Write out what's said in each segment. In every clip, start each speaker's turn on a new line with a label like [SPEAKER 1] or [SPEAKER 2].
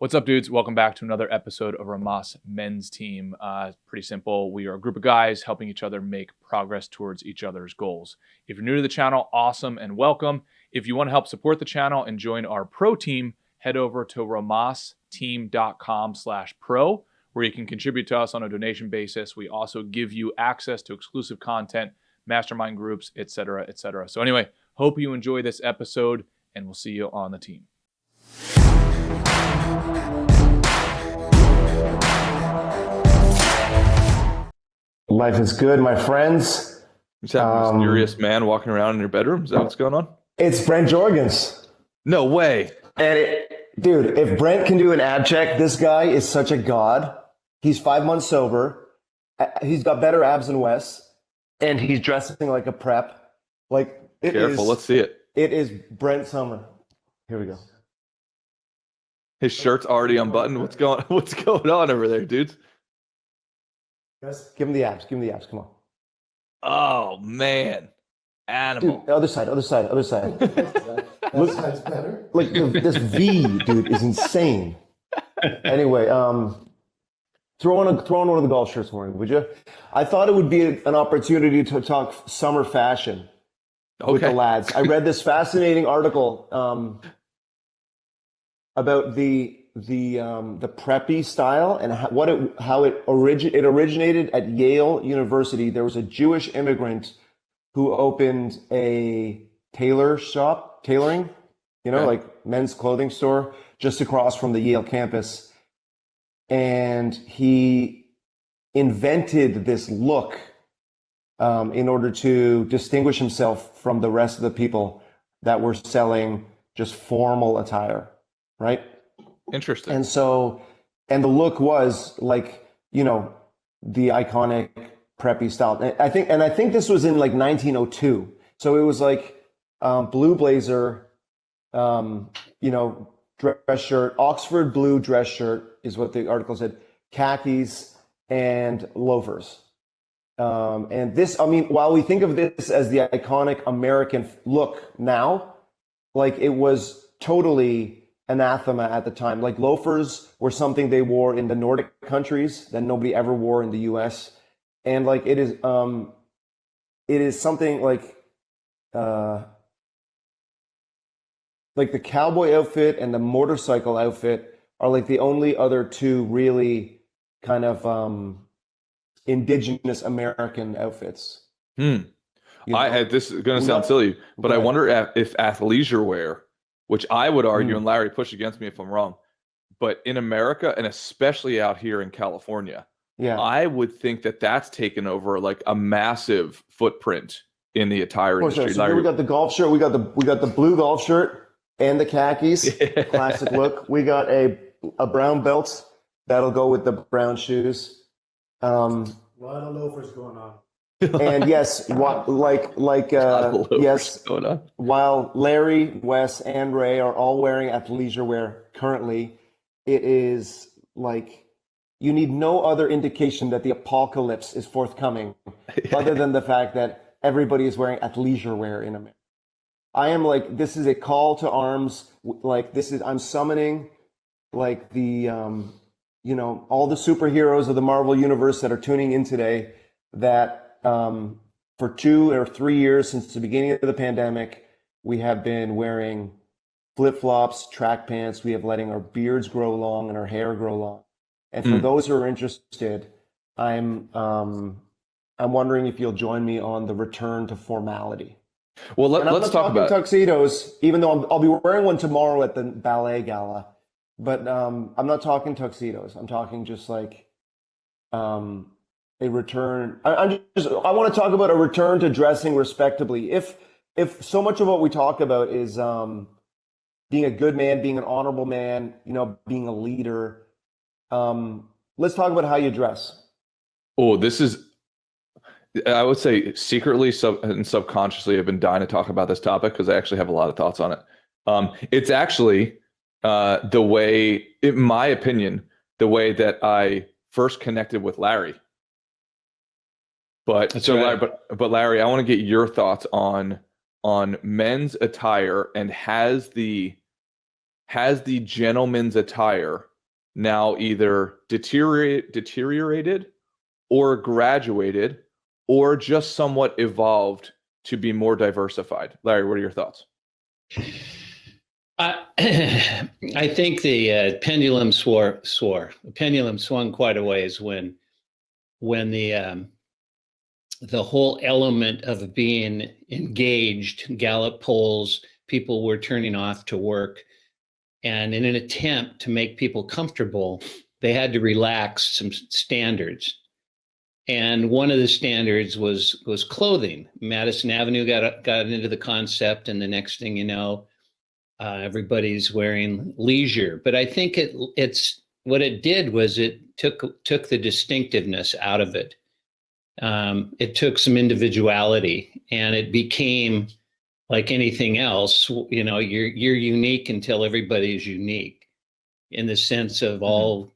[SPEAKER 1] What's up, dudes? Welcome back to another episode of Rhomas Men's Team. Pretty simple. We are a group of guys helping each other make progress towards each other's goals. If you're new to the channel, awesome and welcome. If you want to help support the channel and join our pro team, head over to rhomasteam.com/pro, where you can contribute to us on a donation basis. We also give you access to exclusive content, mastermind groups, etc., etc. So anyway, hope you enjoy this episode, and we'll see you on the team.
[SPEAKER 2] Life is good, my friends.
[SPEAKER 3] You just have a mysterious man walking around in your bedroom? Is that what's going on?
[SPEAKER 2] It's Brent Jorgens.
[SPEAKER 3] No way.
[SPEAKER 2] And dude, if Brent can do an ab check, this guy is such a god. He's 5 months sober. He's got better abs than Wes. And he's dressing like a prep.
[SPEAKER 3] Careful, let's see it.
[SPEAKER 2] It is Brent Summer. Here we go.
[SPEAKER 3] His shirt's already unbuttoned. What's going on over there, dudes?
[SPEAKER 2] Guys, give him the abs. Give him the abs. Come on.
[SPEAKER 3] Oh man. Animal.
[SPEAKER 2] Dude, other side.
[SPEAKER 4] This side's better.
[SPEAKER 2] Like this V, dude, is insane. Anyway, throw on one of the golf shirts for me, would you? I thought it would be an opportunity to talk summer fashion with the lads. I read this fascinating article about the preppy style and how it originated at Yale University. There was a Jewish immigrant who opened a tailoring, like men's clothing store just across from the Yale campus. And he invented this look in order to distinguish himself from the rest of the people that were selling just formal attire, right?
[SPEAKER 3] Interesting.
[SPEAKER 2] And the look was like, the iconic preppy style. And I think this was in like 1902. So it was like blue blazer, dress shirt, Oxford blue dress shirt is what the article said, khakis and loafers. And this, while we think of this as the iconic American look now, like it was totally anathema at the time. Like loafers were something they wore in the Nordic countries that nobody ever wore in the US. And like it is something like the cowboy outfit and the motorcycle outfit are like the only other two really kind of indigenous American outfits.
[SPEAKER 3] This is going to sound silly, but I wonder if athleisure wear, which I would argue, and Larry, push against me if I'm wrong, but in America, and especially out here in California, I would think that that's taken over like a massive footprint in the attire industry.
[SPEAKER 2] So here we got the golf shirt, we got the blue golf shirt and the khakis, classic look. We got a brown belt that'll go with the brown shoes.
[SPEAKER 4] A lot of loafers going on.
[SPEAKER 2] And yes, while Larry, Wes, and Ray are all wearing athleisure wear currently, it is like you need no other indication that the apocalypse is forthcoming other than the fact that everybody is wearing athleisure wear in America. I am like, this is a call to arms. Like I'm summoning like the, all the superheroes of the Marvel universe that are tuning in today that, for 2 or 3 years since the beginning of the pandemic, we have been wearing flip-flops, track pants. We have letting our beards grow long and our hair grow long. And for those who are interested, I'm wondering if you'll join me on the return to formality.
[SPEAKER 3] Well, let's talk about
[SPEAKER 2] tuxedos, even though I'll be wearing one tomorrow at the ballet gala. But I'm not talking tuxedos. I'm talking just like a return. I want to talk about a return to dressing respectably. If so much of what we talk about is being a good man, being an honorable man, being a leader, let's talk about how you dress.
[SPEAKER 3] Oh, this is, I would say, secretly and subconsciously, I've been dying to talk about this topic because I actually have a lot of thoughts on it. It's actually the way, in my opinion, the way that I first connected with Larry. But Larry, I want to get your thoughts on men's attire, and has the gentleman's attire now either deteriorated or graduated or just somewhat evolved to be more diversified? Larry, what are your thoughts?
[SPEAKER 5] I think the pendulum the pendulum swung quite a ways when the whole element of being engaged, Gallup polls, people were turning off to work. And in an attempt to make people comfortable, they had to relax some standards. And one of the standards was clothing. Madison Avenue got into the concept, and the next thing you know, everybody's wearing leisure. But I think it's what it did was it took the distinctiveness out of it. It took some individuality, and it became like anything else. You know, you're unique until everybody is unique, in the sense of all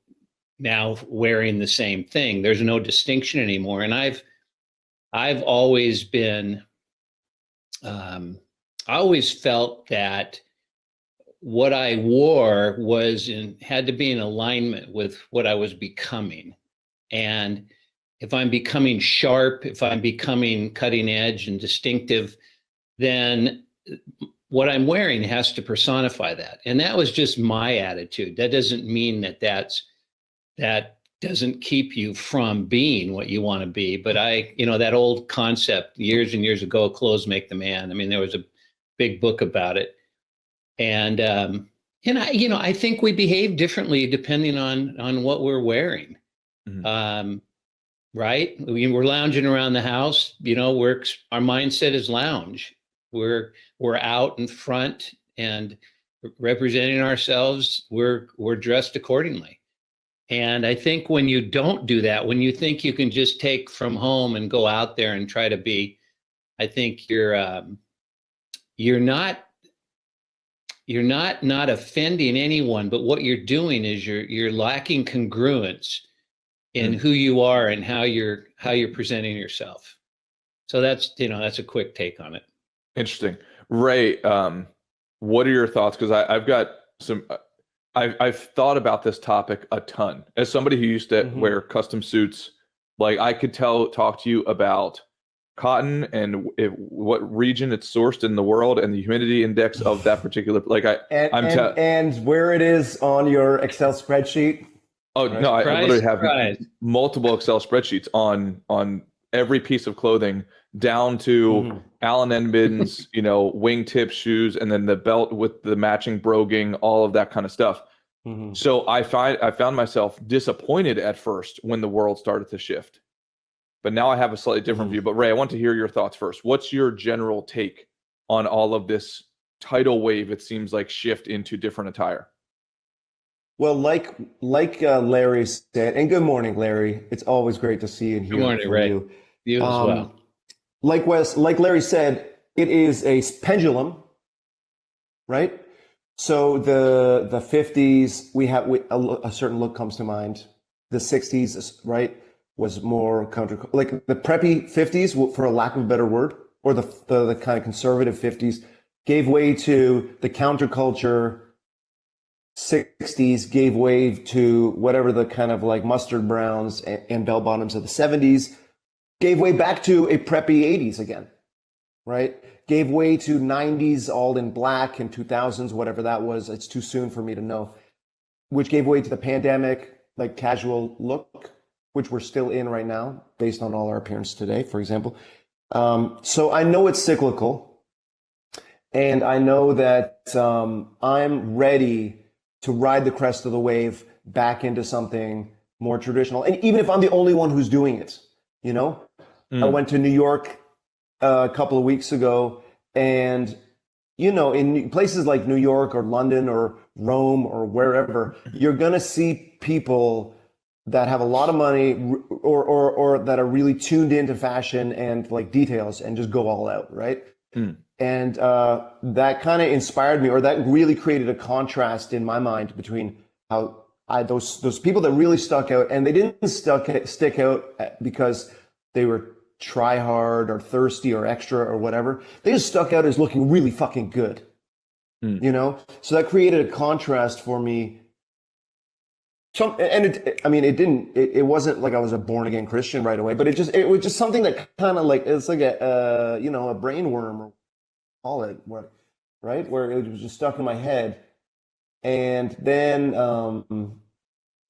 [SPEAKER 5] now wearing the same thing. There's no distinction anymore. And I've always been, I always felt that what I wore had to be in alignment with what I was becoming. And if I'm becoming sharp, if I'm becoming cutting edge and distinctive, then what I'm wearing has to personify that. And that was just my attitude. That doesn't mean that doesn't keep you from being what you want to be. But that old concept years and years ago, clothes make the man. I mean, there was a big book about it. And I think we behave differently depending on what we're wearing. Mm-hmm. Right? We're lounging around the house, our mindset is lounge. We're out in front and representing ourselves. We're dressed accordingly. And I think when you don't do that, when you think you can just take from home and go out there and try to be, I think you're not offending anyone, but what you're doing is you're lacking congruence in who you are and how you're presenting yourself. So that's a quick take on it.
[SPEAKER 3] Interesting. Ray, what are your thoughts? Because I've got some, I've thought about this topic a ton. As somebody who used to wear custom suits, like I could talk to you about cotton and what region it's sourced in the world and the humidity index of that particular,
[SPEAKER 2] and where it is on your Excel spreadsheet.
[SPEAKER 3] Oh, no, I literally have multiple Excel spreadsheets on every piece of clothing, down to Allen Edmonds, wingtip shoes, and then the belt with the matching broguing, all of that kind of stuff. Mm-hmm. So I found myself disappointed at first when the world started to shift. But now I have a slightly different view. But Ray, I want to hear your thoughts first. What's your general take on all of this tidal wave, it seems like, shift into different attire?
[SPEAKER 2] Well, like Larry said, and good morning, Larry. It's always great to see you and hear from
[SPEAKER 5] Ray.
[SPEAKER 2] you.
[SPEAKER 5] You as well.
[SPEAKER 2] Like Larry said, it is a pendulum, right? So the 50s, a certain look comes to mind. The 60s, right, was more counter, like the preppy 50s, for a lack of a better word, or the kind of conservative 50s, gave way to the counterculture. 60s gave way to whatever the kind of like mustard browns and bell bottoms of the 70s, gave way back to a preppy 80s again, right? Gave way to 90s all in black and 2000s, whatever that was. It's too soon for me to know, which gave way to the pandemic, like casual look, which we're still in right now based on all our appearance today, for example. So I know it's cyclical, and I know that I'm ready to ride the crest of the wave back into something more traditional. And even if I'm the only one who's doing it, I went to New York a couple of weeks ago, and, in places like New York or London or Rome or wherever, you're going to see people that have a lot of money or that are really tuned into fashion and like details and just go all out, right? And that kind of inspired me, or that really created a contrast in my mind between how those people that really stuck out, and they didn't stick out because they were try hard or thirsty or extra or whatever. They just stuck out as looking really fucking good, So that created a contrast for me it wasn't like I was a born again Christian right away, but it was just something that kind of like, it's like a brain worm, or call it, right? Where it was just stuck in my head. And then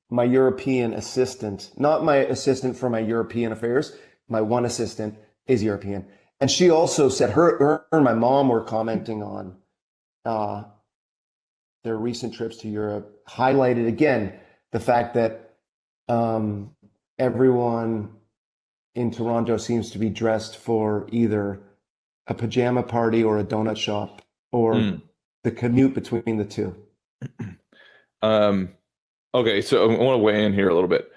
[SPEAKER 2] my European assistant, not my assistant for my European affairs, my one assistant is European. And she also said her and my mom were commenting on their recent trips to Europe, highlighted again the fact that everyone in Toronto seems to be dressed for either a pajama party or a donut shop, or the commute between the two.
[SPEAKER 3] Okay, so I want to weigh in here a little bit.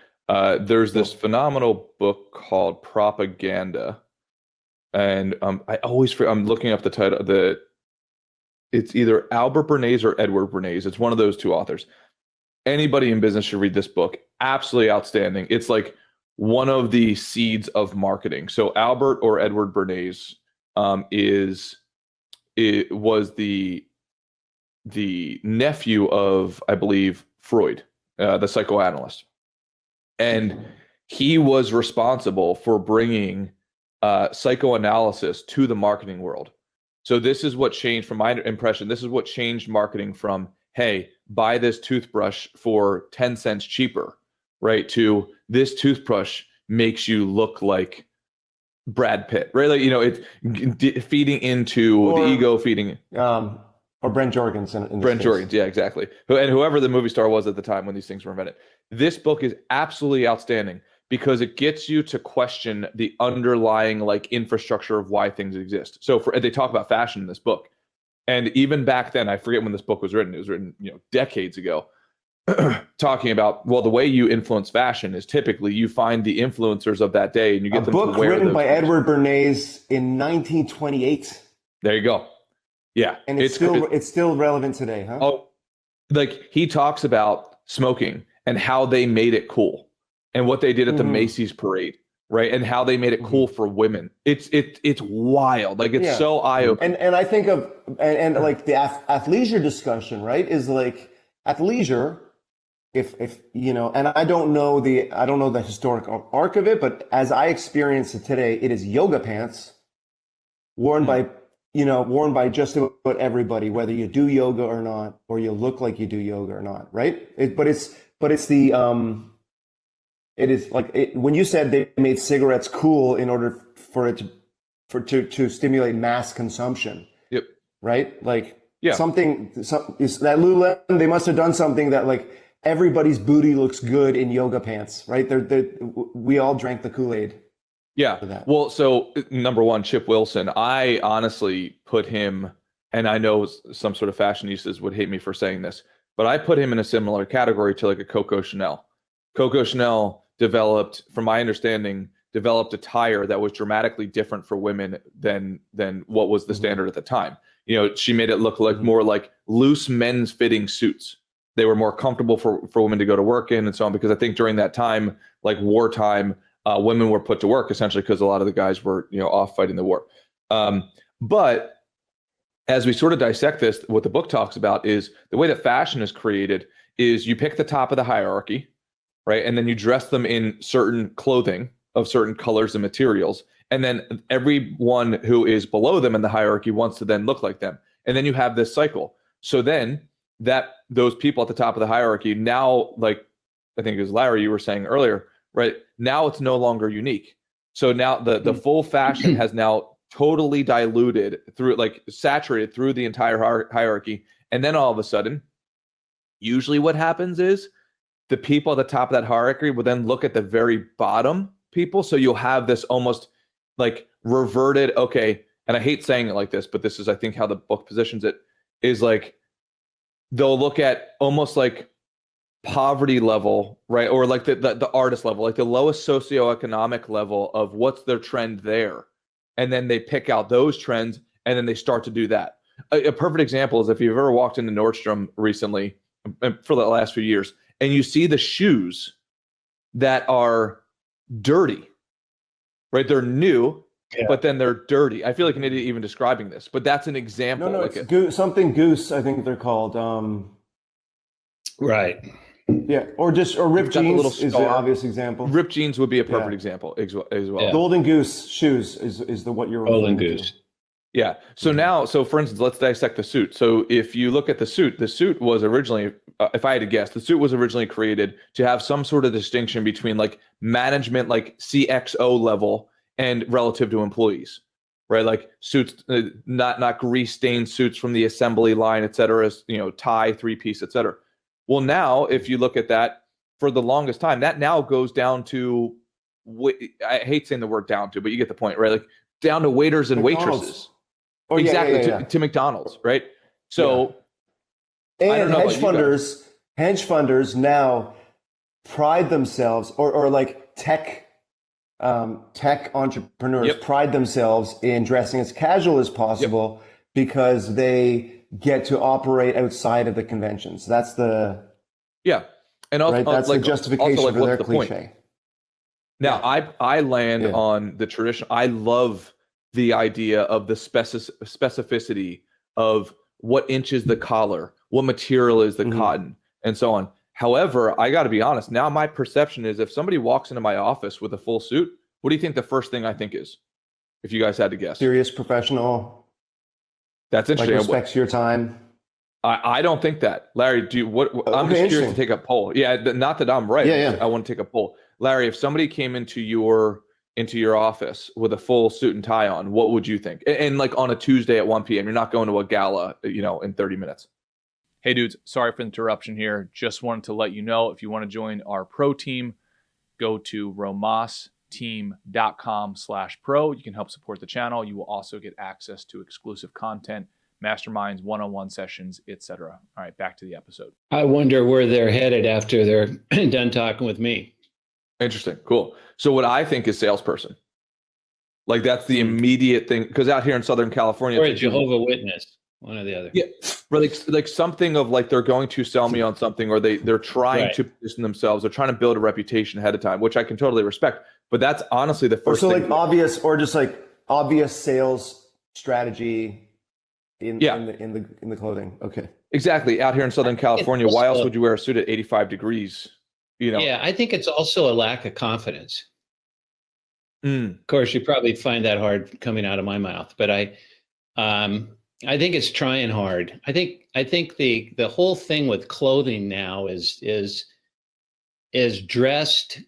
[SPEAKER 3] There's this phenomenal book called Propaganda, and I'm looking up the title. It's either Albert Bernays or Edward Bernays. It's one of those two authors. Anybody in business should read this book. Absolutely outstanding. It's like one of the seeds of marketing. So Albert or Edward Bernays was the nephew of, I believe, Freud, the psychoanalyst. And he was responsible for bringing psychoanalysis to the marketing world. So this is what changed, from my impression, this is what changed marketing from, hey, buy this toothbrush for 10 cents cheaper, right? To this toothbrush makes you look like Brad Pitt, right? Like, it's feeding into the ego, feeding.
[SPEAKER 2] Or Brent Jorgensen.
[SPEAKER 3] Brent Jorgensen, yeah, exactly. And whoever the movie star was at the time when these things were invented. This book is absolutely outstanding because it gets you to question the underlying infrastructure of why things exist. So they talk about fashion in this book. And even back then, I forget when this book was written. It was written, decades ago, talking about, well, the way you influence fashion is typically you find the influencers of that day and you get them to wear those. A book
[SPEAKER 2] written by Edward Bernays in 1928.
[SPEAKER 3] There you go. Yeah.
[SPEAKER 2] And it's still relevant today, huh?
[SPEAKER 3] Oh, he talks about smoking and how they made it cool and what they did at the Macy's parade, right? And how they made it cool for women. It's wild. It's so eye-opening.
[SPEAKER 2] And I think of the athleisure discussion, right? Is like athleisure, if and I don't know the historic arc of it, but as I experience it today, it is yoga pants worn by just about everybody, whether you do yoga or not, or you look like you do yoga or not, right? When you said they made cigarettes cool in order to stimulate mass consumption.
[SPEAKER 3] Yep.
[SPEAKER 2] Right?
[SPEAKER 3] Yeah.
[SPEAKER 2] That Lululemon, they must have done something that everybody's booty looks good in yoga pants, right? We all drank the Kool-Aid.
[SPEAKER 3] Yeah. Well, so number one, Chip Wilson, I honestly put him, and I know some sort of fashionistas would hate me for saying this, but I put him in a similar category to a Coco Chanel. Coco Chanel developed, from my understanding, attire that was dramatically different for women than what was the standard at the time. She made it look more like loose men's fitting suits. They were more comfortable for women to go to work in and so on, because I think during that time, wartime, women were put to work essentially because a lot of the guys were, off fighting the war. But as we sort of dissect this, what the book talks about is the way that fashion is created is you pick the top of the hierarchy, right? And then you dress them in certain clothing of certain colors and materials. And then everyone who is below them in the hierarchy wants to then look like them. And then you have this cycle. So then those people at the top of the hierarchy now, I think it was Larry, you were saying earlier, right? Now it's no longer unique. So now the full fashion has now totally diluted through, saturated through the entire hierarchy. And then all of a sudden, usually what happens is the people at the top of that hierarchy will then look at the very bottom people. So you'll have this almost reverted, okay, and I hate saying it like this, but this is, I think, how the book positions it, is they'll look at almost poverty level, right? Or the artist level, the lowest socioeconomic level of what's their trend there. And then they pick out those trends and then they start to do that. A perfect example is if you've ever walked into Nordstrom recently for the last few years and you see the shoes that are dirty, right? They're new, but then they're dirty. I feel like an idiot even describing this, but that's an example.
[SPEAKER 2] No, it's something Goose, I think they're called.
[SPEAKER 5] Right.
[SPEAKER 2] Yeah, or ripped
[SPEAKER 3] got the little
[SPEAKER 2] jeans is the
[SPEAKER 3] scar.
[SPEAKER 2] obvious example.
[SPEAKER 3] Ripped jeans would be a perfect example as well.
[SPEAKER 5] Yeah.
[SPEAKER 2] Golden Goose shoes is what you're referring
[SPEAKER 5] Golden Goose.
[SPEAKER 2] to.
[SPEAKER 3] Yeah. So now, for instance, let's dissect the suit. So if you look at the suit was originally, if I had to guess, the suit was originally created to have some sort of distinction between like management, like CXO level, and relative to employees, right? Like suits, not grease stained suits from the assembly line, et cetera, tie, 3-piece, et cetera. Well, now if you look at that, for the longest time, that now goes down to, I hate saying the word down to, but you get the point, right? Like down to waiters and
[SPEAKER 2] McDonald's.
[SPEAKER 3] waitresses.
[SPEAKER 2] Oh,
[SPEAKER 3] Exactly,
[SPEAKER 2] yeah.
[SPEAKER 3] to McDonald's, right? So,
[SPEAKER 2] and hedge funders now pride themselves, or like tech entrepreneurs pride themselves in dressing as casual as possible because they get to operate outside of the conventions. That's the
[SPEAKER 3] and also,
[SPEAKER 2] right. That's
[SPEAKER 3] like,
[SPEAKER 2] the justification
[SPEAKER 3] also, like,
[SPEAKER 2] for their
[SPEAKER 3] what's the
[SPEAKER 2] cliche.
[SPEAKER 3] point? Now, I land on the tradition. I love the idea of the specificity of what inch is the collar, what material is the cotton, and so on. However, I got to be honest. Now, my perception is if somebody walks into my office with a full suit, what do you think the first thing I think is? If you guys had to guess.
[SPEAKER 2] Serious, professional.
[SPEAKER 3] That's interesting.
[SPEAKER 2] Like respects your time.
[SPEAKER 3] I don't think that. Larry, I'm just curious to take a poll. Yeah, not that I'm right. I want to take a poll. Larry, if somebody came into your office with a full suit and tie on, what would you think? And like on a Tuesday at 1 p.m., you're not going to a gala, in 30 minutes.
[SPEAKER 1] Hey dudes, sorry for the interruption here. Just wanted to let you know, if you want to join our pro team, go to romasteam.com/pro. You can help support the channel. You will also get access to exclusive content, masterminds, one-on-one sessions, etc. All right, back to the episode.
[SPEAKER 5] I wonder where they're headed after they're done talking with me.
[SPEAKER 3] Interesting. Cool. So what I think is salesperson. Like that's the immediate thing. Because out here in Southern California,
[SPEAKER 5] or a Jehovah's Witness, one or the other.
[SPEAKER 3] Yeah. Like something of like they're going to sell me on something, or they're trying to position themselves, they're trying to build a reputation ahead of time, which I can totally respect. But that's honestly the first thing.
[SPEAKER 2] Like obvious sales strategy in the clothing. Okay.
[SPEAKER 3] Exactly. Out here in Southern California, why else would you wear a suit at 85 degrees?
[SPEAKER 5] Yeah, I think it's also a lack of confidence. Of course, you probably find that hard coming out of my mouth, but I think it's trying hard. I think the whole thing with clothing now is dressed.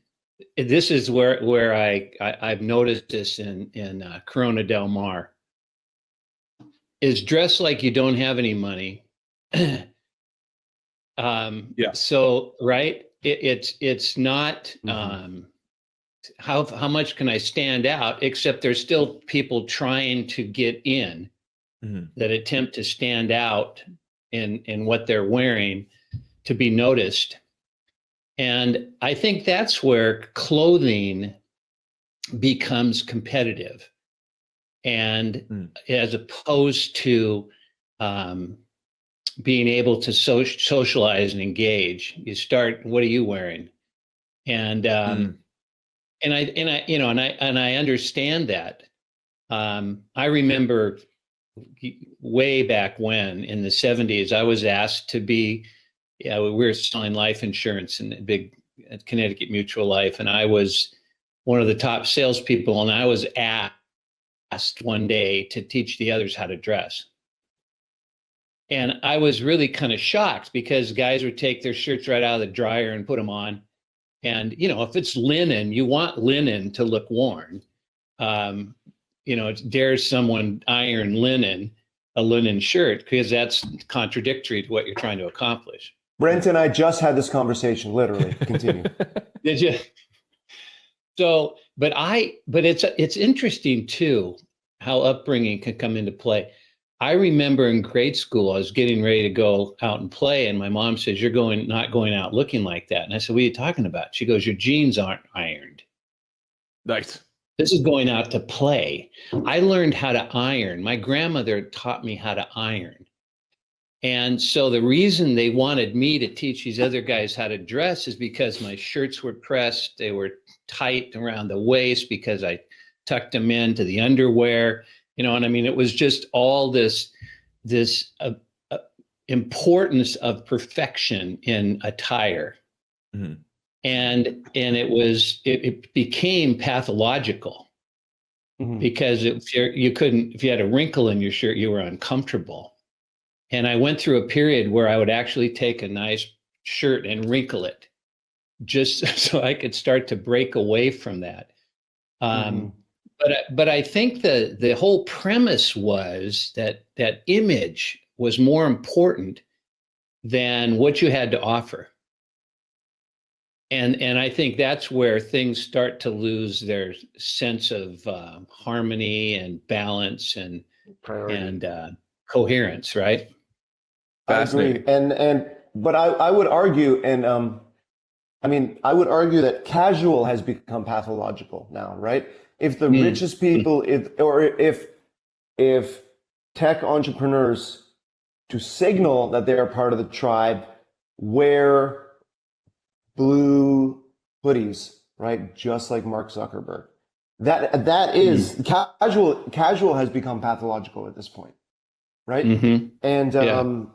[SPEAKER 5] This is where I've noticed this in Corona Del Mar. Is dressed like you don't have any money. So right. It's not how much can I stand out, except there's still people trying to get in that attempt to stand out in what they're wearing to be noticed. And I think that's where clothing becomes competitive, and as opposed to being able to socialize and engage, you start, what are you wearing? And I understand that. I remember way back when in the 70s, I was asked to be, we were selling life insurance in a big Connecticut Mutual Life. And I was one of the top salespeople. And I was asked one day to teach the others how to dress. And I was really kind of shocked because guys would take their shirts right out of the dryer and put them on. And, if it's linen, you want linen to look worn. Dare someone iron a linen shirt, because that's contradictory to what you're trying to accomplish.
[SPEAKER 2] Brent and I just had this conversation, literally. Continue.
[SPEAKER 5] Did you? So, but it's interesting too, how upbringing can come into play. I remember in grade school, I was getting ready to go out and play, and my mom says, "You're not going out looking like that." And I said, "What are you talking about?" She goes, "Your jeans aren't ironed."
[SPEAKER 3] Nice.
[SPEAKER 5] This is going out to play. I learned how to iron. My grandmother taught me how to iron. And so the reason they wanted me to teach these other guys how to dress is because my shirts were pressed. They were tight around the waist because I tucked them into the underwear. And I mean, it was just all this importance of perfection in attire.
[SPEAKER 3] Mhm.
[SPEAKER 5] and it became pathological because if you had a wrinkle in your shirt, you were uncomfortable. And I went through a period where I would actually take a nice shirt and wrinkle it just so I could start to break away from that. But I think the whole premise was that image was more important than what you had to offer. And I think that's where things start to lose their sense of harmony and balance and coherence, right?
[SPEAKER 2] I agree. But I would argue, I would argue that casual has become pathological now, right? If the richest people, if tech entrepreneurs, to signal that they are part of the tribe, wear blue hoodies, right? Just like Mark Zuckerberg. That is casual has become pathological at this point, right? And now,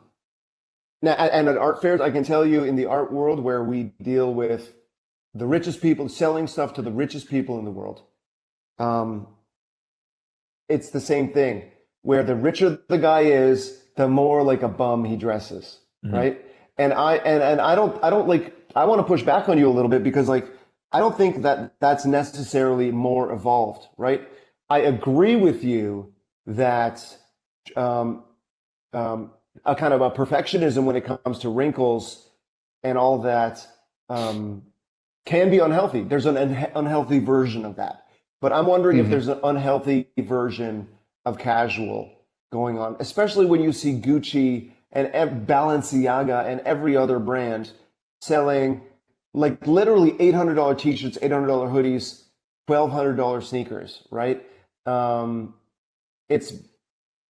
[SPEAKER 2] and at art fairs, I can tell you in the art world where we deal with the richest people, selling stuff to the richest people in the world, it's the same thing. Where the richer the guy is, the more like a bum he dresses, right? And I don't like. I want to push back on you a little bit because like I don't think that that's necessarily more evolved, right? I agree with you that a kind of a perfectionism when it comes to wrinkles and all that can be unhealthy. There's an unhealthy version of that. But I'm wondering if there's an unhealthy version of casual going on, especially when you see Gucci and Balenciaga and every other brand selling like literally $800 t-shirts, $800 hoodies, $1,200 sneakers, right? It's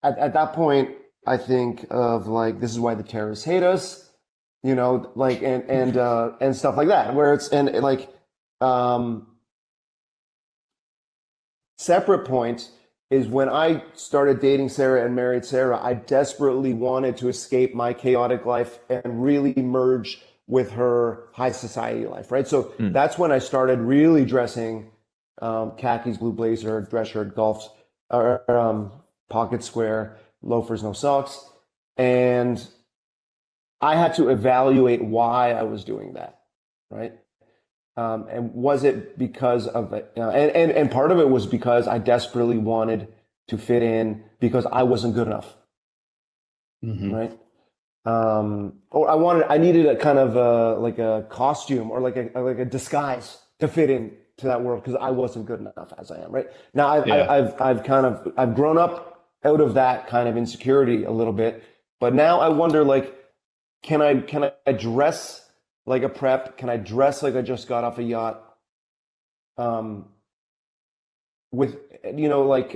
[SPEAKER 2] at that point, I think of like, this is why the terrorists hate us, you know, like, and stuff like that, where it's, and like, separate point is when I started dating Sarah and married Sarah, I desperately wanted to escape my chaotic life and really merge with her high society life, right? So that's when I started really dressing khakis, blue blazer, dress shirt, golfs, pocket square, loafers, no socks. And I had to evaluate why I was doing that, right? And was it because of it? And part of it was because I desperately wanted to fit in because I wasn't good enough, right? Or I needed a kind of like a costume or like a disguise to fit in to that world because I wasn't good enough as I am, right? Now I've grown up out of that kind of insecurity a little bit, but now I wonder like, can I dress like a prep? Can I dress like I just got off a yacht? With, you know, like,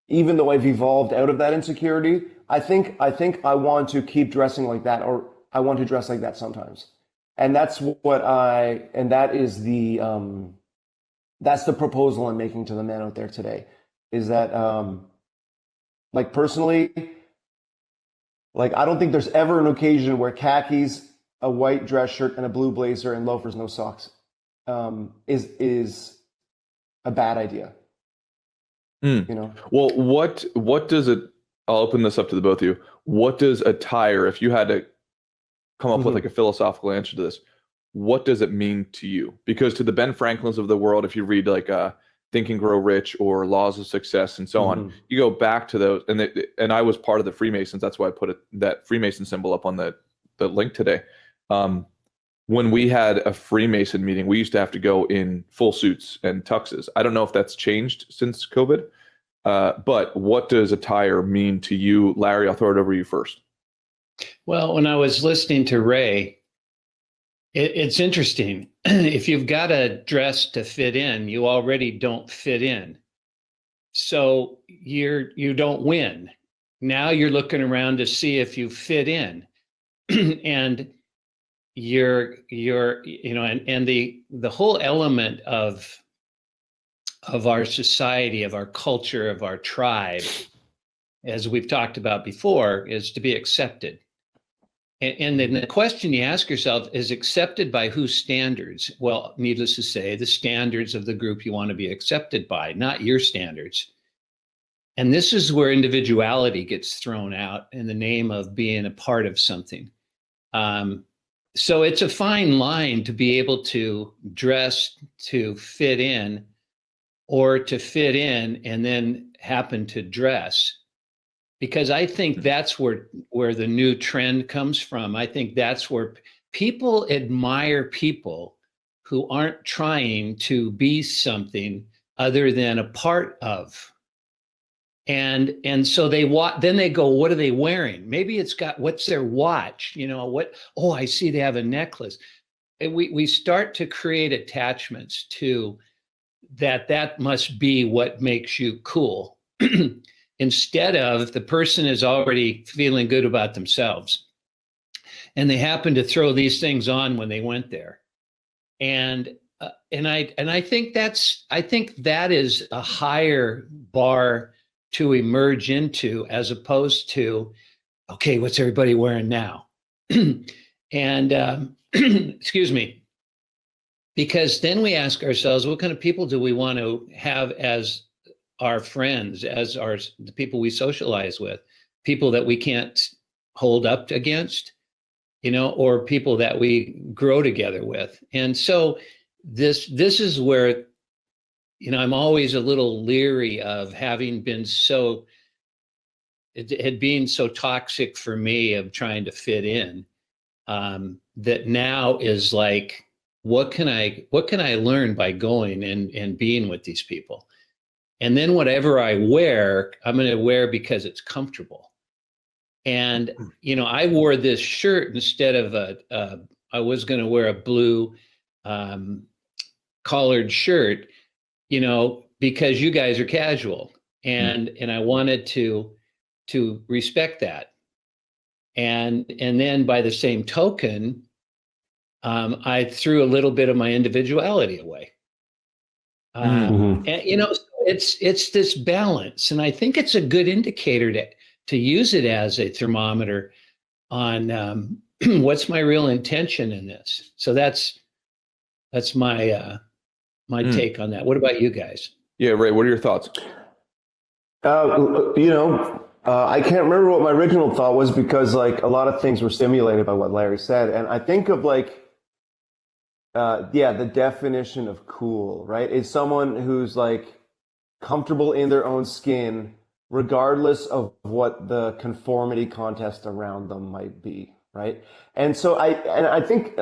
[SPEAKER 2] even though I've evolved out of that insecurity, I think I want to keep dressing like that, or I want to dress like that sometimes. And that's that is that's the proposal I'm making to the men out there today, is that, like personally, like, I don't think there's ever an occasion where khakis, a white dress shirt, and a blue blazer and loafers, no socks, is a bad idea. You know?
[SPEAKER 3] Well, what does it? I'll open this up to the both of you. What does attire, if you had to come up with like a philosophical answer to this, what does it mean to you? Because to the Ben Franklins of the world, if you read like Think and Grow Rich or Laws of Success and so on, you go back to those. And I was part of the Freemasons. That's why I put that Freemason symbol up on the link today. When we had a Freemason meeting, we used to have to go in full suits and tuxes. I don't know if that's changed since COVID, but what does attire mean to you? Larry, I'll throw it over to you first.
[SPEAKER 5] Well, when I was listening to Ray, it's interesting. If you've got a dress to fit in, you already don't fit in. So you don't win. Now you're looking around to see if you fit in. And you're you know, and the whole element of our society, of our culture, of our tribe, as we've talked about before, is to be accepted. And then the question you ask yourself is accepted by whose standards? Well, needless to say, the standards of the group you want to be accepted by, not your standards. And this is where individuality gets thrown out in the name of being a part of something. So it's a fine line to be able to dress to fit in, or to fit in and then happen to dress. Because I think that's where the new trend comes from. I think that's where people admire people who aren't trying to be something other than a part of. And so then they go, what are they wearing? Maybe it's got, what's their watch? Oh, I see they have a necklace. And we start to create attachments to that must be what makes you cool. Instead of the person is already feeling good about themselves. And they happen to throw these things on when they went there. And I think that is a higher bar to emerge into, as opposed to, okay, what's everybody wearing now? And excuse me, because then we ask ourselves, what kind of people do we want to have as our friends, as the people we socialize with, people that we can't hold up against, or people that we grow together with. And so this is where, I'm always a little leery of having been it had been so toxic for me of trying to fit in, that now is like, what can I learn by going and being with these people? And then whatever I wear, I'm going to wear because it's comfortable. And, I wore this shirt instead of I was going to wear a blue collared shirt, because you guys are casual, and I wanted to respect that. And then by the same token, I threw a little bit of my individuality away. And it's this balance, and I think it's a good indicator to use it as a thermometer on what's my real intention in this. So that's my take on that. What about you guys?
[SPEAKER 3] Yeah, Ray, what are your thoughts?
[SPEAKER 2] I can't remember what my original thought was, because like a lot of things were stimulated by what Larry said, and I think of the definition of cool, right, is someone who's like comfortable in their own skin, regardless of what the conformity contest around them might be, right? And so I think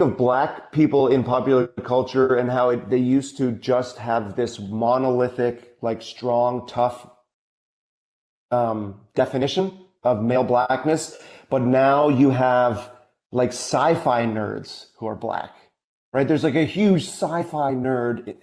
[SPEAKER 2] of Black people in popular culture and how they used to just have this monolithic, like strong, tough definition of male Blackness, but now you have like sci-fi nerds who are Black, right? There's like a huge sci-fi nerd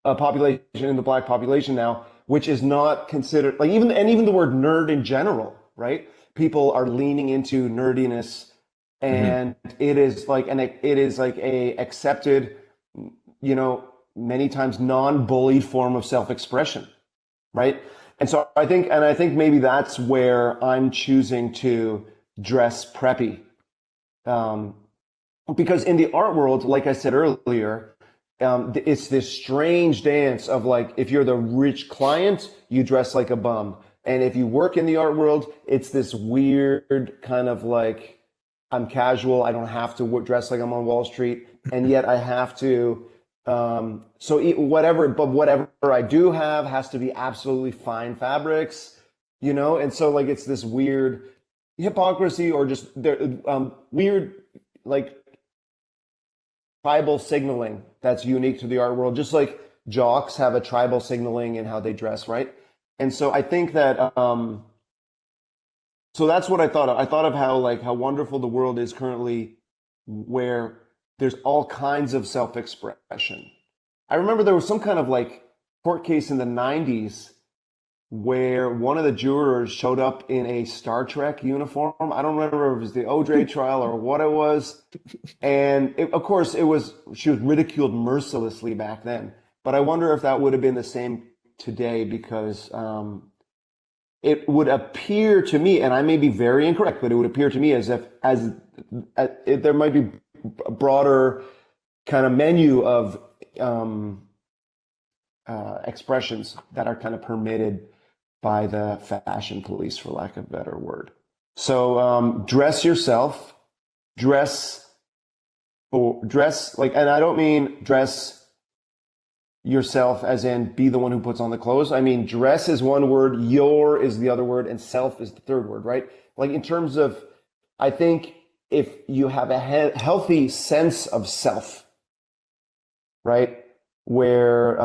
[SPEAKER 2] population in the Black population now, which is not considered like even the word nerd in general, right? People are leaning into nerdiness, and it is like a accepted, many times non-bullied form of self-expression, right? And so I think maybe that's where I'm choosing to dress preppy. Because in the art world, like I said earlier, it's this strange dance of like, if you're the rich client, you dress like a bum. And if you work in the art world, it's this weird kind of like, I'm casual, I don't have to dress like I'm on Wall Street, and yet I have to. Whatever I do have has to be absolutely fine fabrics, and so like it's this weird hypocrisy, or just weird like tribal signaling that's unique to the art world, just like jocks have a tribal signaling in how they dress, right? And so I think that so that's what I thought of. I thought of how wonderful the world is currently, where there's all kinds of self-expression. I remember there was some kind of like court case in the 90s where one of the jurors showed up in a Star Trek uniform. I don't remember if it was the OJ trial or what it was. And she was ridiculed mercilessly back then. But I wonder if that would have been the same today, because it would appear to me, and I may be very incorrect, but it would appear to me as if there might be a broader kind of menu of expressions that are kind of permitted by the fashion police, for lack of a better word. So dress yourself, dress like, and I don't mean dress yourself as in be the one who puts on the clothes. I mean, dress is one word, your is the other word, and self is the third word, right? Like in terms of, I think if you have a healthy sense of self, right, where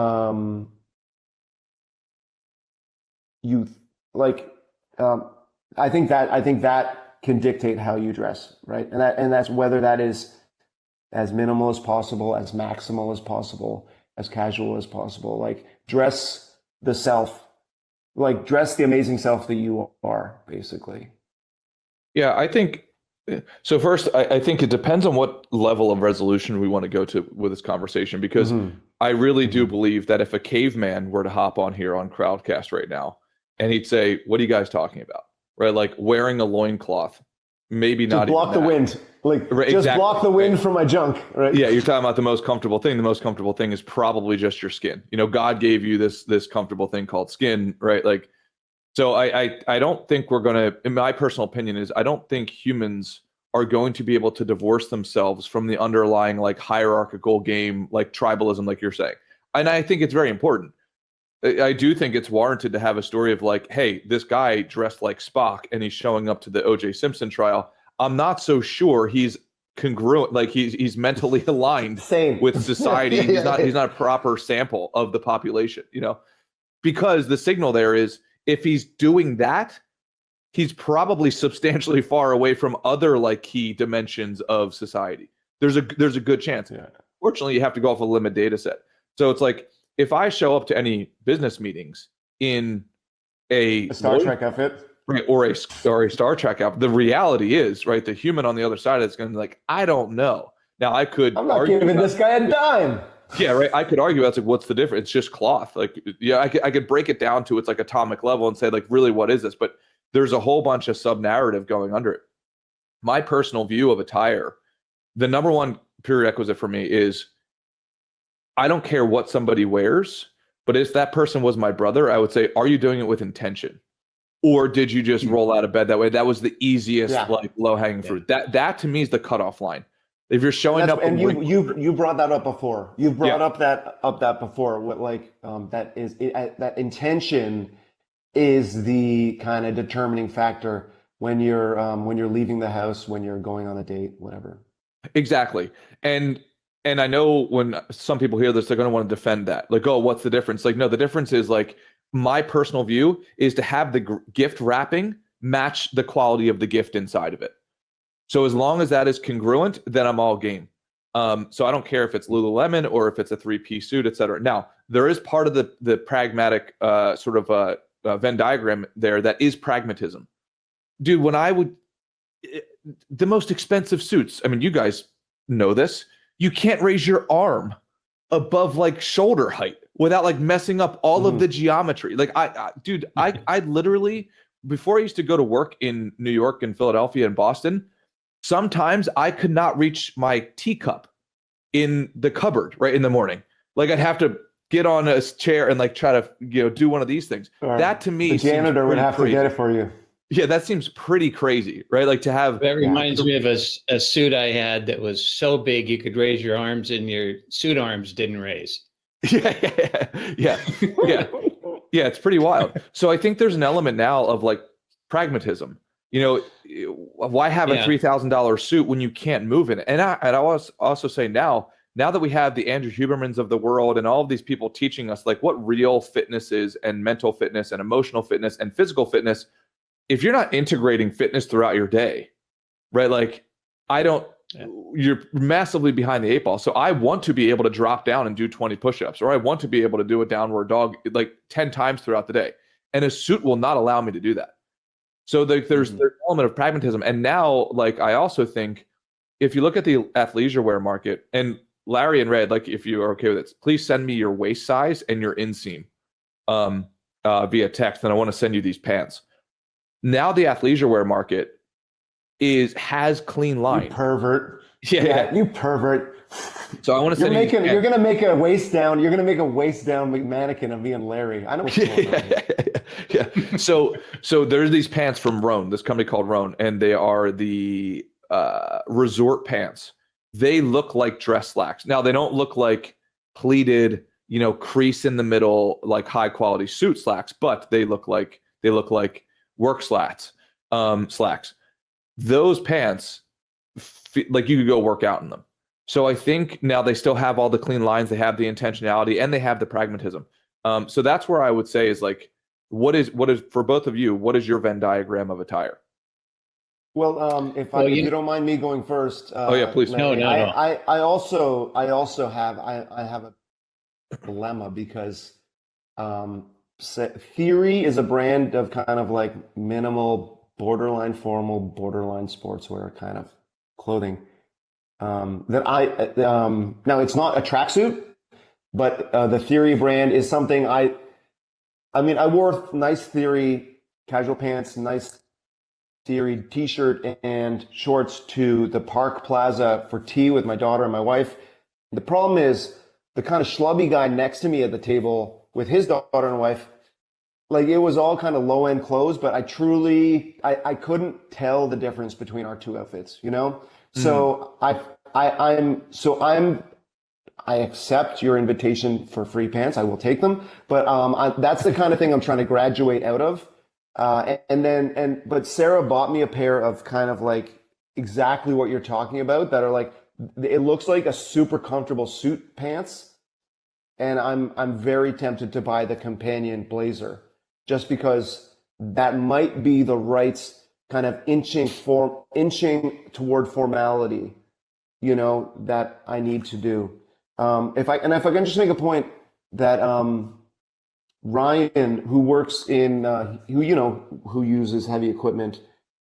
[SPEAKER 2] you like, I think that can dictate how you dress, right? And that's whether that is as minimal as possible, as maximal as possible, as casual as possible. Like dress the self, like dress the amazing self that you are, basically.
[SPEAKER 3] Yeah, I think so. First, I think it depends on what level of resolution we want to go to with this conversation, because I really do believe that if a caveman were to hop on here on Crowdcast right now and he'd say, "What are you guys talking about?" Right? Like wearing a loincloth, maybe not
[SPEAKER 2] block
[SPEAKER 3] even
[SPEAKER 2] the
[SPEAKER 3] that.
[SPEAKER 2] wind. Like
[SPEAKER 3] Right,
[SPEAKER 2] just
[SPEAKER 3] exactly.
[SPEAKER 2] block the wind from my junk, right?
[SPEAKER 3] Yeah, you're talking about the most comfortable thing. The most comfortable thing is probably just your skin. You know, God gave you this comfortable thing called skin, right? Like, so I don't think we're gonna, in my personal opinion, is I don't think humans are going to be able to divorce themselves from the underlying like hierarchical game, like tribalism, like you're saying. And I think it's very important. I do think it's warranted to have a story of like, hey, this guy dressed like Spock and he's showing up to the O.J. Simpson trial. I'm not so sure he's congruent, like he's mentally aligned with society.
[SPEAKER 2] Yeah.
[SPEAKER 3] He's not a proper sample of the population, you know, because the signal there is if he's doing that, he's probably substantially far away from other like key dimensions of society. There's a good chance.
[SPEAKER 2] Yeah.
[SPEAKER 3] Fortunately, you have to go off a limited data set. So it's like if I show up to any business meetings in a
[SPEAKER 2] Star Trek outfit.
[SPEAKER 3] Right, or a Star Trek app. The reality is, right, the human on the other side is going to be like, I don't know. Now I could.
[SPEAKER 2] I'm not giving this guy a dime.
[SPEAKER 3] Yeah, right. I could argue that's like, what's the difference? It's just cloth. Like, yeah, I could break it down to its like atomic level and say like, really, what is this? But there's a whole bunch of sub narrative going under it. My personal view of attire, the number one prerequisite for me is, I don't care what somebody wears, but if that person was my brother, I would say, are you doing it with intention? Or did you just roll out of bed that way? That was the easiest, like low-hanging fruit. That to me is the cutoff line. If you're showing up,
[SPEAKER 2] and you brought that up before. You brought up that before. What like that is that intention is the kind of determining factor when you're leaving the house, when you're going on a date, whatever.
[SPEAKER 3] Exactly. And I know when some people hear this, they're going to want to defend that. Like, oh, what's the difference? Like, no, the difference is like, my personal view is to have the gift wrapping match the quality of the gift inside of it. So as long as that is congruent, then I'm all game. So I don't care if it's Lululemon or if it's a 3-piece suit, et cetera. Now, there is part of the pragmatic sort of Venn diagram there that is pragmatism. Dude, when the most expensive suits, I mean, you guys know this, you can't raise your arm above like shoulder height without like messing up all of the geometry. Like I literally, before I used to go to work in New York and Philadelphia and Boston, sometimes I could not reach my teacup in the cupboard right in the morning. Like I'd have to get on a chair and like try to, do one of these things. That to me,
[SPEAKER 2] the janitor would have to get it for you.
[SPEAKER 3] Yeah, that seems pretty crazy, right? Like to have.
[SPEAKER 5] That reminds me of a suit I had that was so big you could raise your arms and your suit arms didn't raise. Yeah.
[SPEAKER 3] It's pretty wild. So I think there's an element now of like pragmatism. Why have a $3,000 suit when you can't move in it? And I also say now that we have the Andrew Hubermans of the world and all of these people teaching us like what real fitness is and mental fitness and emotional fitness and physical fitness. If you're not integrating fitness throughout your day, right? Like you're massively behind the 8 ball. So I want to be able to drop down and do 20 push-ups, or I want to be able to do a downward dog like 10 times throughout the day. And a suit will not allow me to do that. So there's an element of pragmatism. And now, like, I also think if you look at the athleisure wear market, and Larry and Red, like if you are okay with it, please send me your waist size and your inseam via text. And I want to send you these pants. Now the athleisure wear market has clean lines.
[SPEAKER 2] You pervert.
[SPEAKER 3] Yeah.
[SPEAKER 2] You pervert.
[SPEAKER 3] So I want to say
[SPEAKER 2] you're gonna make a waist down. You're gonna make a waist down mannequin of me and Larry. I know what's going on.
[SPEAKER 3] Yeah. So there's these pants from Rhone, this company called Rhone, and they are the resort pants. They look like dress slacks. Now they don't look like pleated, crease in the middle, like high quality suit slacks, but they look like work slacks. Those pants, like you could go work out in them. So I think now they still have all the clean lines, they have the intentionality, and they have the pragmatism. So that's where I would say is like, what is for both of you, what is your Venn diagram of attire?
[SPEAKER 2] Well, if you don't mind me going first.
[SPEAKER 3] Oh yeah, please.
[SPEAKER 2] Larry,
[SPEAKER 5] No.
[SPEAKER 2] I also have a dilemma because Theory is a brand of kind of like minimal, borderline formal, borderline sportswear kind of clothing. That now it's not a tracksuit, but the Theory brand is something I wore nice Theory casual pants, nice Theory t-shirt and shorts to the Park Plaza for tea with my daughter and my wife. The problem is the kind of schlubby guy next to me at the table with his daughter and wife, like it was all kind of low end clothes, but I couldn't tell the difference between our two outfits, So I accept your invitation for free pants. I will take them, but that's the kind of thing I'm trying to graduate out of. But Sarah bought me a pair of kind of like exactly what you're talking about that are like, it looks like a super comfortable suit pants. And I'm very tempted to buy the companion blazer just because that might be the right kind of inching toward formality, that I need to do. If I can just make a point that, Ryan, who works in, who uses heavy equipment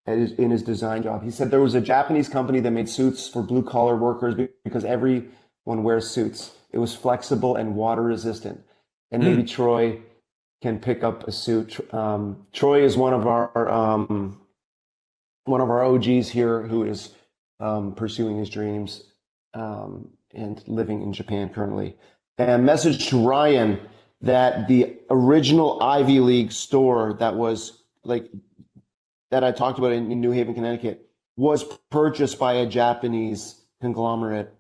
[SPEAKER 2] in his design job, he said there was a Japanese company that made suits for blue collar workers because everyone wears suits. It was flexible and water resistant. And maybe Troy can pick up a suit. Troy is one of our OGs here who is pursuing his dreams and living in Japan currently. And message to Ryan that the original Ivy League store that was like that I talked about in New Haven, Connecticut, was purchased by a Japanese conglomerate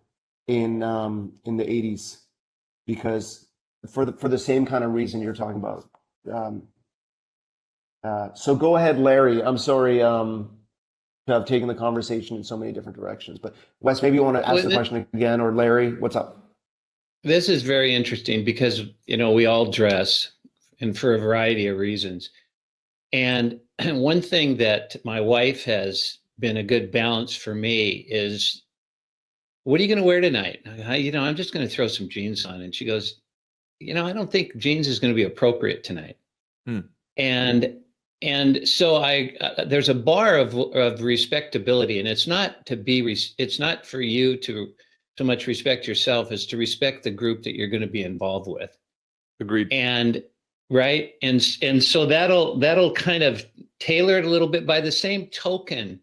[SPEAKER 2] in the 80s, because for the same kind of reason you're talking about. So go ahead, Larry. I'm sorry to have taken the conversation in so many different directions, but Wes, maybe you want to ask the question again, or Larry, what's up?
[SPEAKER 5] This is very interesting because, we all dress, and for a variety of reasons. And one thing that my wife has been a good balance for me is, what are you going to wear tonight? I'm just going to throw some jeans on. And she goes, I don't think jeans is going to be appropriate tonight. And so there's a bar of respectability, and it's not for you to so much respect yourself as to respect the group that you're going to be involved with.
[SPEAKER 3] Agreed.
[SPEAKER 5] And right. And so that'll kind of tailor it a little bit. By the same token,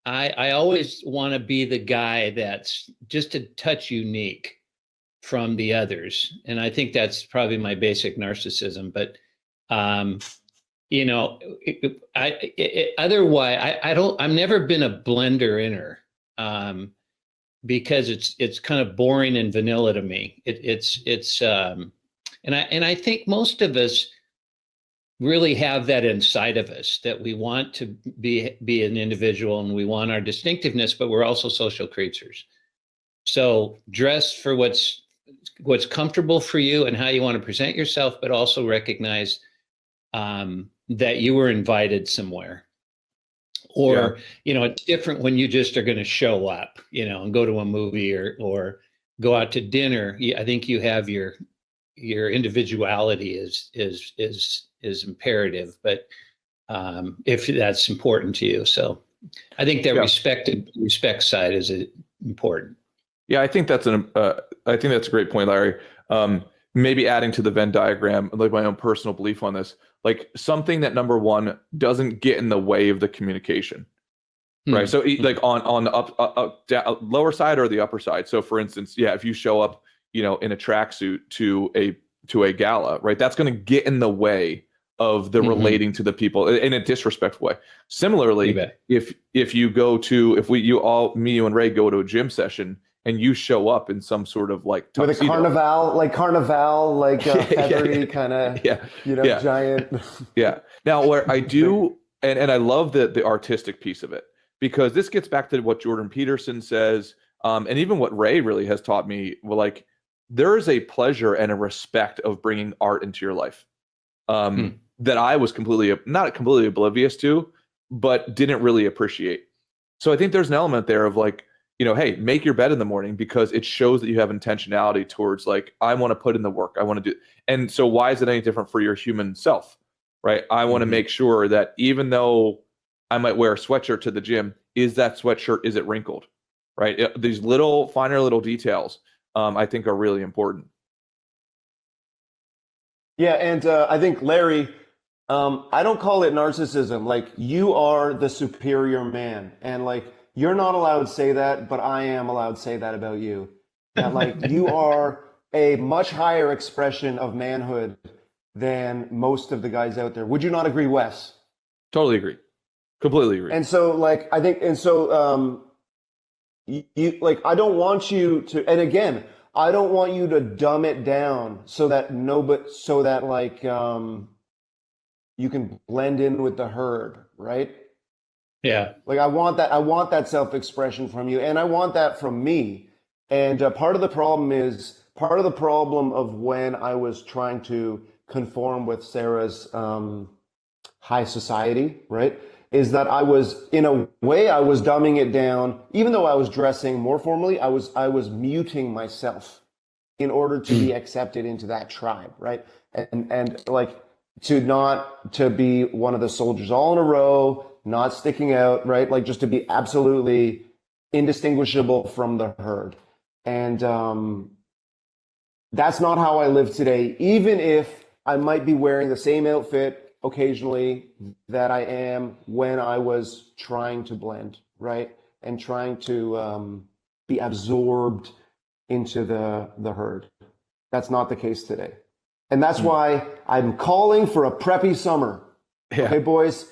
[SPEAKER 5] I always want to be the guy that's just a touch unique from the others. And I think that's probably my basic narcissism, but otherwise I've never been a blender inner. Because it's kind of boring and vanilla to me. And I think most of us really have that inside of us, that we want to be an individual and we want our distinctiveness, but we're also social creatures. So dress for what's comfortable for you and how you want to present yourself, but also recognize that you were invited somewhere. Or, it's different when you just are going to show up, and go to a movie or go out to dinner. I think you have your individuality is imperative, but if that's important to you. So I think that respect side is important.
[SPEAKER 3] Yeah, I think that's a great point, Larry. Maybe adding to the Venn diagram, like my own personal belief on this. like something that, number one, doesn't get in the way of the communication, right? So like on the lower side or the upper side. So for instance, yeah, if you show up, in a tracksuit to a gala, right, that's going to get in the way of the relating to the people in a disrespectful way. Similarly, if you go to, me, you and Ray go to a gym session and you show up in some sort of like tuxedo.
[SPEAKER 2] With a carnival, feathery kind of, giant.
[SPEAKER 3] Yeah. Now, where I do, and I love the artistic piece of it, because this gets back to what Jordan Peterson says, and even what Ray really has taught me. Well, like, there is a pleasure and a respect of bringing art into your life that I was not completely oblivious to, but didn't really appreciate. So I think there's an element there of like, hey, make your bed in the morning, because it shows that you have intentionality towards like, I want to put in the work. I want to do. And so why is it any different for your human self, right? I want to make sure that even though I might wear a sweatshirt to the gym, is it wrinkled, right? These finer little details, I think are really important.
[SPEAKER 2] Yeah, and I think, Larry, I don't call it narcissism. Like, you are the superior man, and like, you're not allowed to say that, but I am allowed to say that about you. That like, you are a much higher expression of manhood than most of the guys out there. Would you not agree, Wes?
[SPEAKER 3] Totally agree. Completely agree.
[SPEAKER 2] And so like, I think, and so you like, I don't want you to, and again, I don't want you to dumb it down so that like, you can blend in with the herd, right?
[SPEAKER 5] Yeah.
[SPEAKER 2] Like, I want that self-expression from you, and I want that from me. And part of the problem of when I was trying to conform with Sarah's high society, right, is that I was dumbing it down. Even though I was dressing more formally, I was muting myself in order to be accepted into that tribe, right? And like, to be one of the soldiers all in a row, not sticking out, right? Like, just to be absolutely indistinguishable from the herd. And that's not how I live today, even if I might be wearing the same outfit occasionally that I am when I was trying to blend, right? And trying to be absorbed into the herd. That's not the case today. And that's why I'm calling for a preppy summer. Yeah. Okay, boys?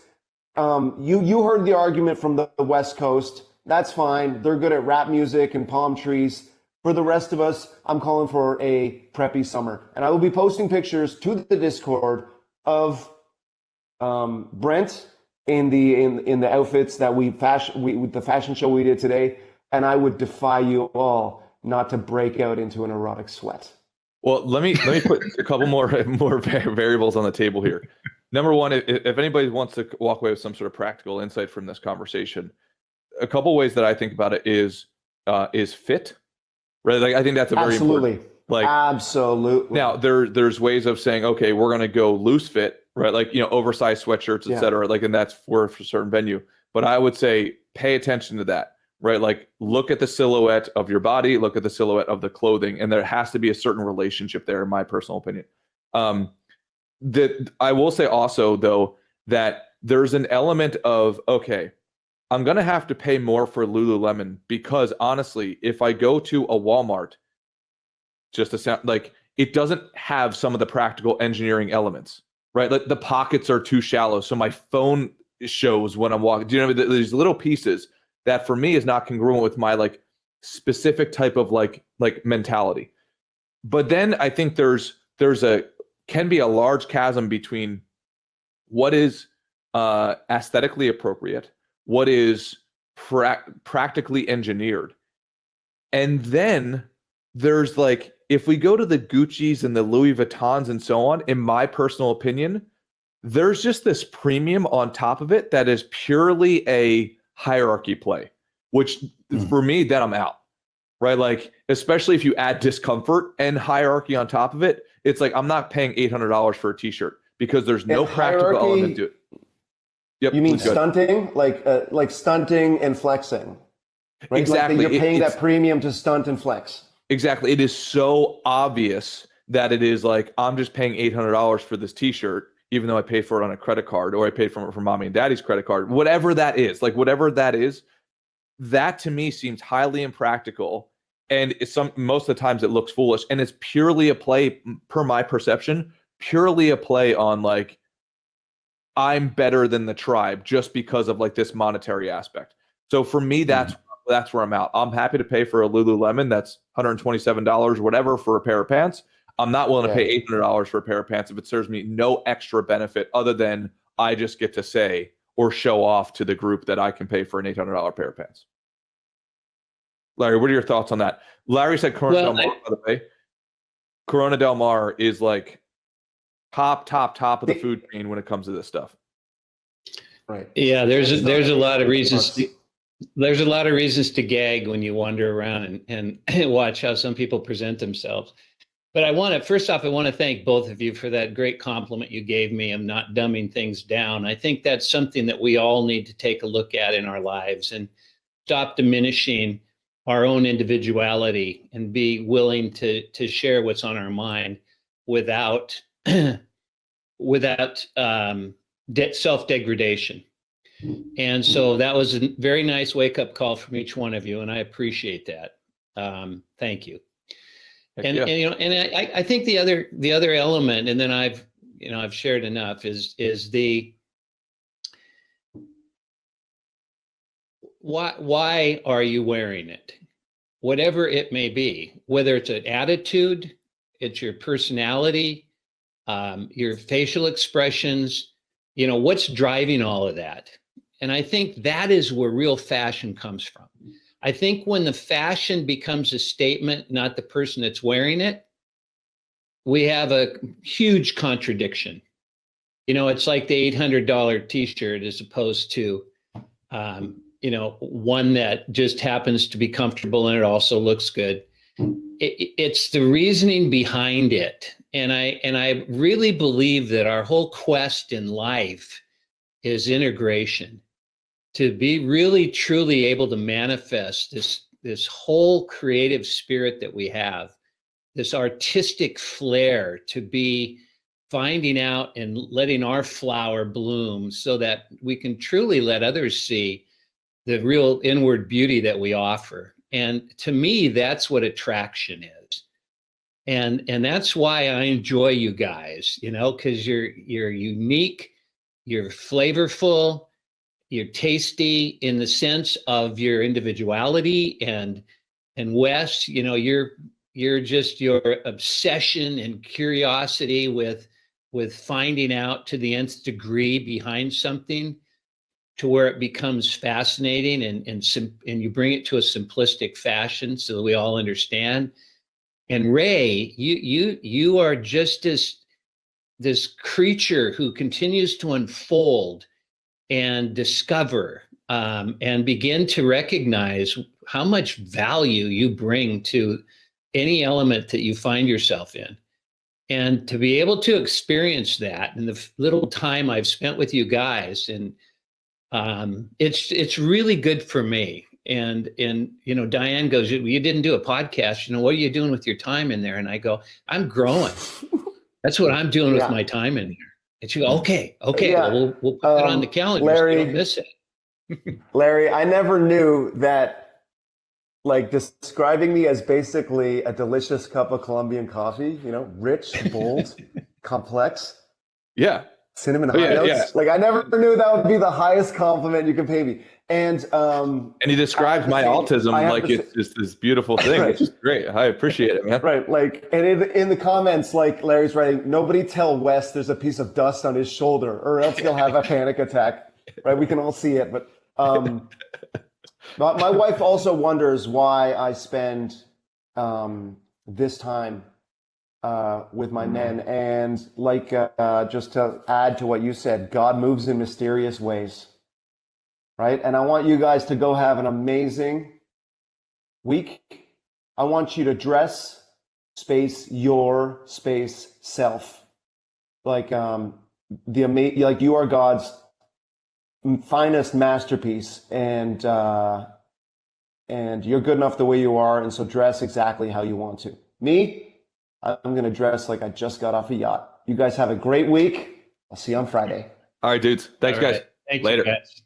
[SPEAKER 2] You heard the argument from the West Coast. That's fine. They're good at rap music and palm trees. For the rest of us, I'm calling for a preppy summer. And I will be posting pictures to the Discord of Brent in the outfits that with the fashion show we did today. And I would defy you all not to break out into an erotic sweat.
[SPEAKER 3] Well, let me put a couple more variables on the table here. Number one, if anybody wants to walk away with some sort of practical insight from this conversation, a couple ways that I think about it is fit, right? Like, I think that's a very important. Like,
[SPEAKER 2] absolutely.
[SPEAKER 3] Now there's ways of saying, okay, we're gonna go loose fit, right? Like, oversized sweatshirts, etc. Like, and that's for a certain venue. But I would say pay attention to that, right? Like, look at the silhouette of your body, look at the silhouette of the clothing, and there has to be a certain relationship there, in my personal opinion. That I will say also, though, that there's an element of, okay, I'm going to have to pay more for Lululemon, because honestly, if I go to a Walmart, just to sound like, it doesn't have some of the practical engineering elements, right? Like, the pockets are too shallow, so my phone shows when I'm walking. Do you know these little pieces that for me is not congruent with my like specific type of like mentality? But then I think can be a large chasm between what is aesthetically appropriate, what is practically engineered. And then there's like, if we go to the Gucci's and the Louis Vuittons and so on, in my personal opinion, there's just this premium on top of it that is purely a hierarchy play, which for me, then I'm out, right? Like, especially if you add discomfort and hierarchy on top of it, it's like, I'm not paying $800 for a t-shirt because there's no practical element to it. Yep,
[SPEAKER 2] you mean stunting? Like stunting and flexing, right?
[SPEAKER 3] Exactly.
[SPEAKER 2] Like, you're paying that premium to stunt and flex.
[SPEAKER 3] Exactly. It is so obvious that it is like, I'm just paying $800 for this t-shirt, even though I paid for it on a credit card, or I paid for it from mommy and daddy's credit card, whatever that is, like whatever that is, that to me seems highly impractical. And most of the times it looks foolish. And it's purely a play, per my perception, purely a play on like, I'm better than the tribe just because of like this monetary aspect. So for me, that's where I'm out. I'm happy to pay for a Lululemon that's $127 or whatever for a pair of pants. I'm not willing to pay $800 for a pair of pants if it serves me no extra benefit other than I just get to say or show off to the group that I can pay for an $800 pair of pants. Larry, what are your thoughts on that? Larry said Corona Del Mar, by the way. Corona Del Mar is like top of the food chain when it comes to this stuff.
[SPEAKER 2] Right.
[SPEAKER 5] Yeah, there's a lot of reasons. There's a lot of reasons to gag when you wander around and watch how some people present themselves. But first off, I want to thank both of you for that great compliment you gave me of not dumbing things down. I think that's something that we all need to take a look at in our lives and stop diminishing our own individuality and be willing to share what's on our mind without self-degradation. And so that was a very nice wake-up call from each one of you, and I appreciate that. Thank you. And I think the other element, and then I've shared enough, is the why are you wearing it? Whatever it may be, whether it's an attitude, it's your personality, your facial expressions, what's driving all of that? And I think that is where real fashion comes from. I think when the fashion becomes a statement, not the person that's wearing it, we have a huge contradiction. It's like the $800 t-shirt as opposed to, one that just happens to be comfortable and it also looks good. It's the reasoning behind it. And I really believe that our whole quest in life is integration. To be really, truly able to manifest this whole creative spirit that we have, this artistic flair, to be finding out and letting our flower bloom so that we can truly let others see the real inward beauty that we offer. And to me, that's what attraction is. And that's why I enjoy you guys, because you're unique, you're flavorful, you're tasty in the sense of your individuality, and Wes, you're just your obsession and curiosity with finding out to the nth degree behind something, to where it becomes fascinating and you bring it to a simplistic fashion so that we all understand. And Ray, you are just this creature who continues to unfold and discover and begin to recognize how much value you bring to any element that you find yourself in. And to be able to experience that in the little time I've spent with you guys, and it's really good for me. And Diane goes, you didn't do a podcast, what are you doing with your time in there? And I go, I'm growing. That's what I'm doing with my time in there. And she goes, okay, well, we'll put it on the calendar.
[SPEAKER 2] Larry,
[SPEAKER 5] so you don't miss it.
[SPEAKER 2] Larry, I never knew that, like, describing me as basically a delicious cup of Colombian coffee, rich, bold, complex.
[SPEAKER 3] Yeah.
[SPEAKER 2] Cinnamon high notes. Yeah. Like, I never knew that would be the highest compliment you can pay me. And
[SPEAKER 3] he describes my autism like it's just this beautiful thing.
[SPEAKER 2] Right.
[SPEAKER 3] It's just great. I appreciate it, man.
[SPEAKER 2] Right. Like, and in the comments, like Larry's writing, nobody tell Wes there's a piece of dust on his shoulder or else he'll have a panic attack. Right. We can all see it. But my wife also wonders why I spend this time with my men. And like, just to add to what you said, God moves in mysterious ways. Right. And I want you guys to go have an amazing week. I want you to dress your space self. Like, like you are God's finest masterpiece, and you're good enough the way you are. And so dress exactly how you want to. Me, I'm going to dress like I just got off a yacht. You guys have a great week. I'll see you on Friday.
[SPEAKER 3] All right, dudes. Thanks,
[SPEAKER 5] All right.
[SPEAKER 3] guys.
[SPEAKER 5] Thanks,
[SPEAKER 3] Later.
[SPEAKER 5] guys.